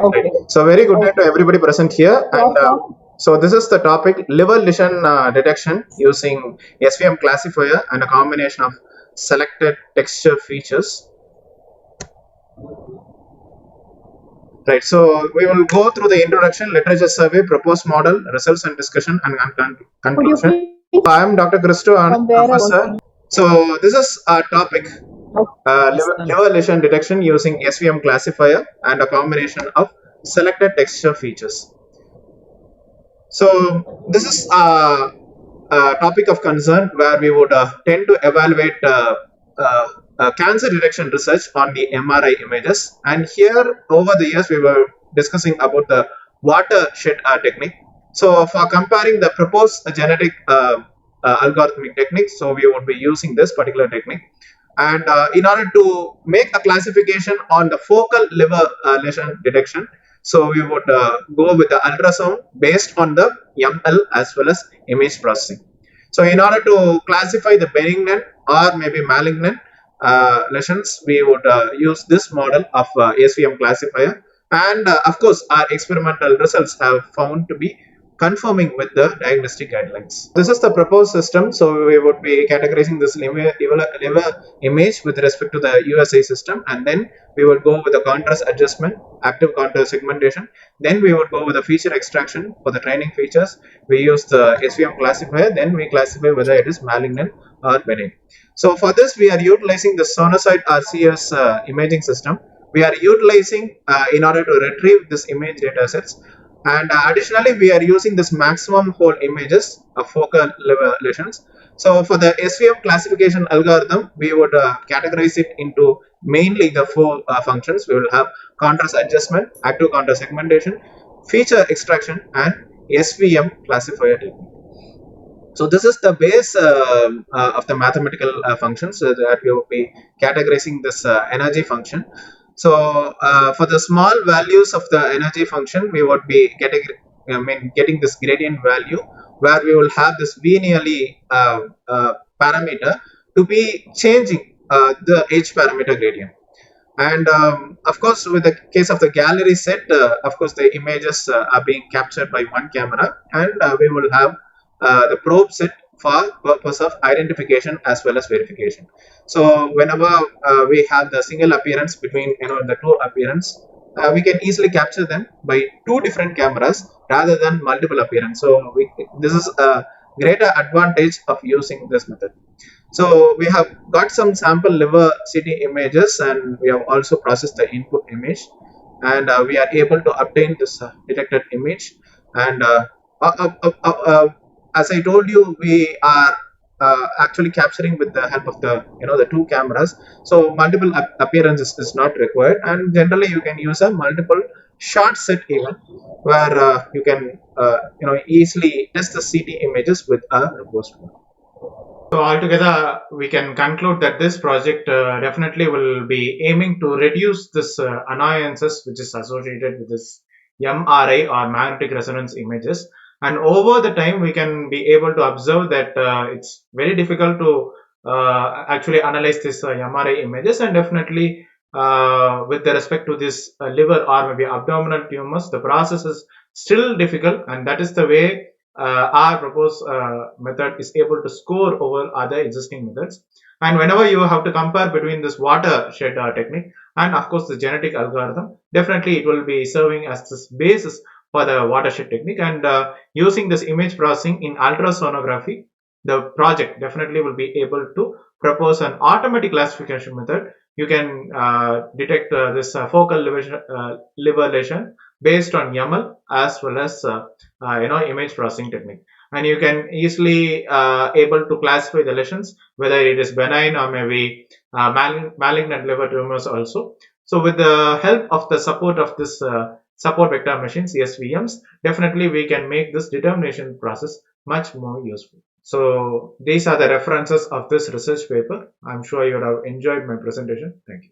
Okay. So very good day to everybody present here. And so this is the topic liver lesion detection using SVM classifier and a combination of selected texture features. Right. So we will go through the introduction, literature survey, proposed model, results and discussion, and Could you conclusion. please I am Dr. Christo Ananth, from where I was professor. So this is our topic, liver lesion detection using SVM classifier and a combination of selected texture features. So this is a topic of concern where we would tend to evaluate cancer detection research on the MRI images. And here, over the years, we were discussing about the watershed technique. So for comparing the proposed genetic algorithmic technique, so we would be using this particular technique. And in order to make a classification on the focal liver lesion detection, so we would go with the ultrasound based on the ML as well as image processing. So in order to classify the benignant or maybe malignant lesions, we would use this model of SVM classifier. And of course, our experimental results have found to be confirming with the diagnostic guidelines. This is the proposed system. So we would be categorizing this liver image with respect to the USA system, and then we would go with the contrast adjustment, active contrast segmentation. Then we would go with the feature extraction for the training features. We use the SVM classifier. Then we classify whether it is malignant or benign. So for this, we are utilizing the Sonocyte RCS imaging system. We are utilizing in order to retrieve this image data sets. And additionally, we are using this maximum whole images of focal liver lesions. So for the SVM classification algorithm, we would categorize it into mainly the four functions. We will have contrast adjustment, active contrast segmentation, feature extraction, and SVM classifier technique. So this is the base of the mathematical functions that we will be categorizing this energy function. So for the small values of the energy function, we would be getting this gradient value where we will have this linearly parameter to be changing the H parameter gradient. And of course, with the case of the gallery set, of course, the images are being captured by one camera, and we will have the probe set for purpose of identification as well as verification. So whenever we have the single appearance between the two appearance, we can easily capture them by two different cameras rather than multiple appearance. So this is a greater advantage of using this method. So we have got some sample liver CT images, and we have also processed the input image, and we are able to obtain this detected image. And as I told you, we are actually capturing with the help of the two cameras. So multiple appearances is not required, and generally you can use a multiple shot set even, where you can easily test the CT images with a repost one. So altogether, we can conclude that this project definitely will be aiming to reduce this annoyances which is associated with this MRI or magnetic resonance images. And over the time, we can be able to observe that it's very difficult to actually analyze this MRI images, and definitely with the respect to this liver or maybe abdominal tumors, the process is still difficult, and that is the way our proposed method is able to score over other existing methods. And whenever you have to compare between this watershed technique and of course the genetic algorithm, definitely it will be serving as this basis for the watershed technique. And using this image processing in ultrasonography, the project definitely will be able to propose an automatic classification method. You can detect this focal liver lesion based on YAML as well as image processing technique, and you can easily able to classify the lesions whether it is benign or maybe malignant liver tumors also. So with the help of the support of this support vector machines, SVMs, definitely we can make this determination process much more useful. So these are the references of this research paper. I'm sure you would have enjoyed my presentation. Thank you.